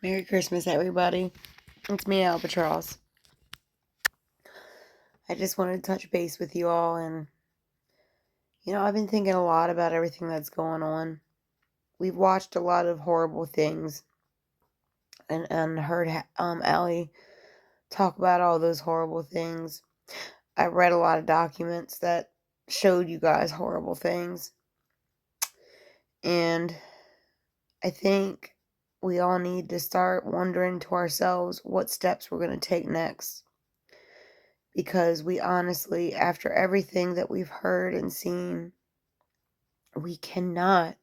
Merry Christmas, everybody. It's me, Albatross. I just wanted to touch base with you all, and I've been thinking a lot about everything that's going on. We've watched a lot of horrible things, and heard Allie talk about all those horrible things. I read a lot of documents that showed you guys horrible things, and I think we all need to start wondering to ourselves what steps we're going to take next. Because we honestly, after everything that we've heard and seen, we cannot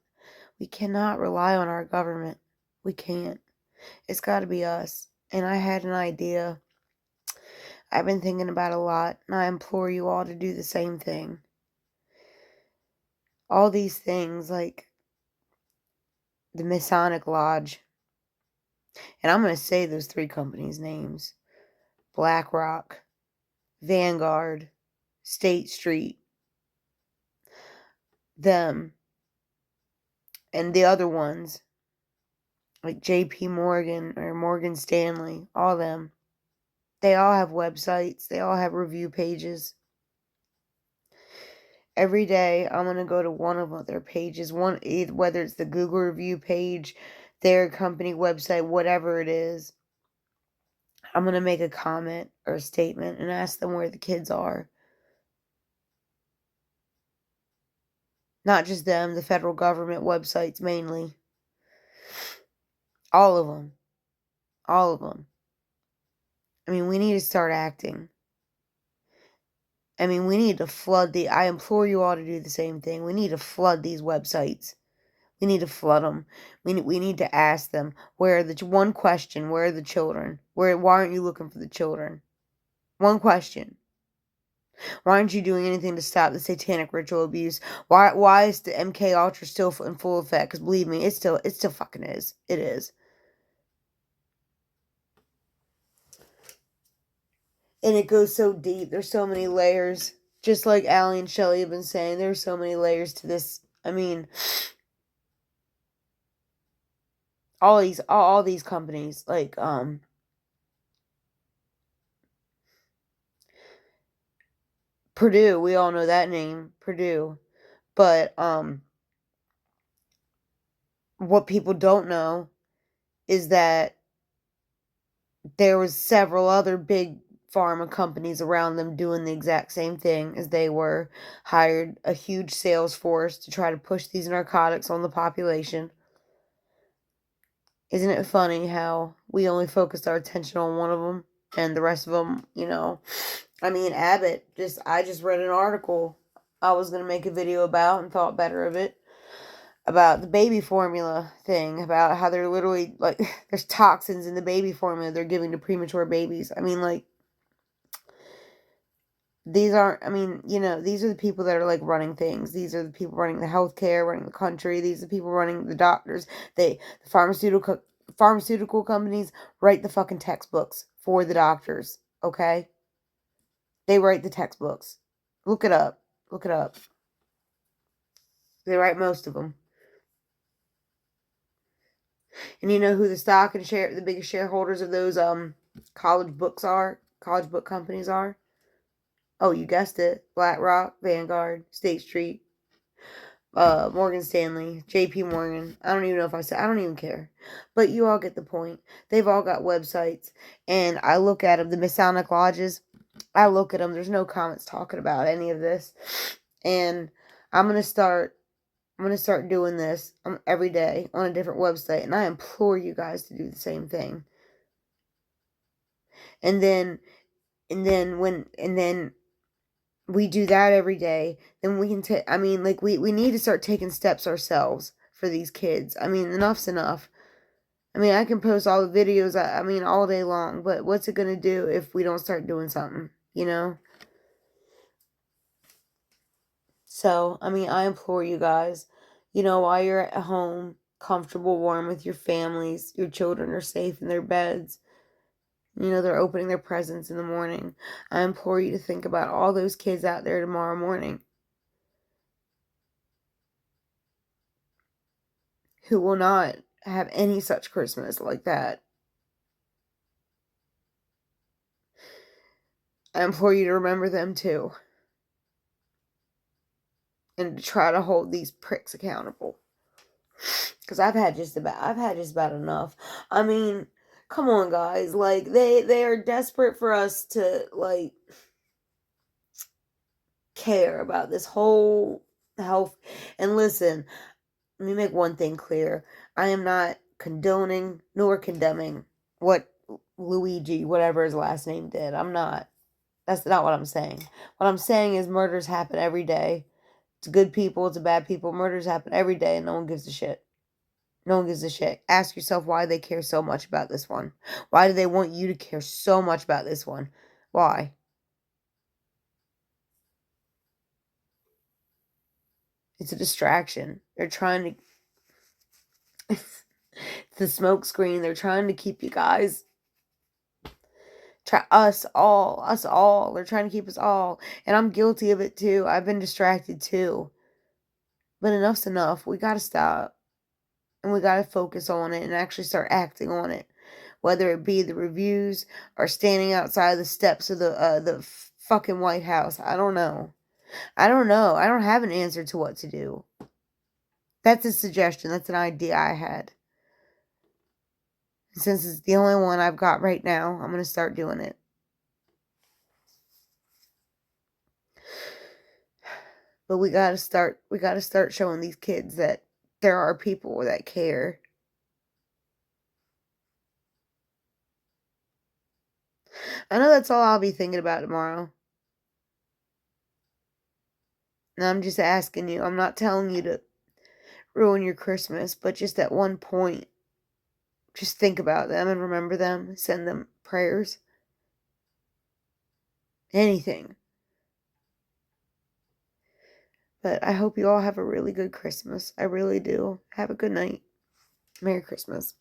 rely on our government. We can't. It's got to be us. And I had an idea. I've been thinking about it a lot, and I implore you all to do the same thing. All these things, like the Masonic Lodge, and I'm going to say those 3 companies' names: BlackRock, Vanguard, State Street, them, and the other ones, like JP Morgan or Morgan Stanley, all them. They all have websites. They all have review pages. Every day, I'm going to go to one of their pages, whether it's the Google review page, their company website, whatever it is. I'm going to make a comment or a statement and ask them where the kids are. Not just them, the federal government websites mainly. All of them. All of them. I mean, we need to start acting. I mean, we need to flood I implore you all to do the same thing. We need to flood these websites. We need to flood them. We need to ask them, where are one question, where are the children? Why aren't you looking for the children? One question. Why aren't you doing anything to stop the satanic ritual abuse? Why is the MK Ultra still in full effect? Because believe me, it still fucking is. It is. And it goes so deep. There's so many layers. Just like Allie and Shelly have been saying, there's so many layers to this. I mean, all these companies, like Purdue, we all know that name, Purdue. But what people don't know is that there was several other big pharma companies around them doing the exact same thing as they were, hired a huge sales force to try to push these narcotics on the population. Isn't it funny how we only focused our attention on one of them and the rest of them, I mean, Abbott, I just read an article I was going to make a video about and thought better of it, about the baby formula thing, about how they're literally, like, there's toxins in the baby formula they're giving to premature babies. I mean, like, these are the people that are, like, running things. These are the people running the healthcare, running the country. These are the people running the doctors. The pharmaceutical companies write the fucking textbooks for the doctors, okay? They write the textbooks. Look it up. Look it up. They write most of them. And you know who the biggest shareholders of those college book companies are? Oh, you guessed it. BlackRock, Vanguard, State Street, Morgan Stanley, JP Morgan. I don't even know if I don't even care. But you all get the point. They've all got websites. And I look at them, the Masonic Lodges, I look at them. There's no comments talking about any of this. And I'm going to start doing this every day on a different website. And I implore you guys to do the same thing. And then we do that every day, then we can we need to start taking steps ourselves for these kids. I mean, enough's enough. I mean, I can post all the videos, all day long, but what's it going to do if we don't start doing something, So, I implore you guys, while you're at home, comfortable, warm with your families, your children are safe in their beds, they're opening their presents in the morning. I implore you to think about all those kids out there tomorrow morning who will not have any such Christmas like that. I implore you to remember them too. And to try to hold these pricks accountable. Because I've had just about enough. I mean, come on, guys. Like, they are desperate for us to, like, care about this whole health. And listen, let me make one thing clear. I am not condoning nor condemning what Luigi, whatever his last name, did. I'm not. That's not what I'm saying. What I'm saying is murders happen every day. It's good people, it's bad people. Murders happen every day and no one gives a shit. No one gives a shit. Ask yourself why they care so much about this one. Why do they want you to care so much about this one? Why? It's a distraction. They're trying to... it's the smoke screen. They're trying to keep you guys... us all. They're trying to keep us all. And I'm guilty of it too. I've been distracted too. But enough's enough. We gotta stop. And we gotta focus on it and actually start acting on it. Whether it be the reviews or standing outside the steps of the fucking White House. I don't know. I don't have an answer to what to do. That's a suggestion. That's an idea I had. And since it's the only one I've got right now, I'm going to start doing it. But we got to start showing these kids that there are people that care. I know that's all I'll be thinking about tomorrow. And I'm just asking you. I'm not telling you to ruin your Christmas, but just at one point, just think about them and remember them. Send them prayers. Anything. But I hope you all have a really good Christmas. I really do. Have a good night. Merry Christmas.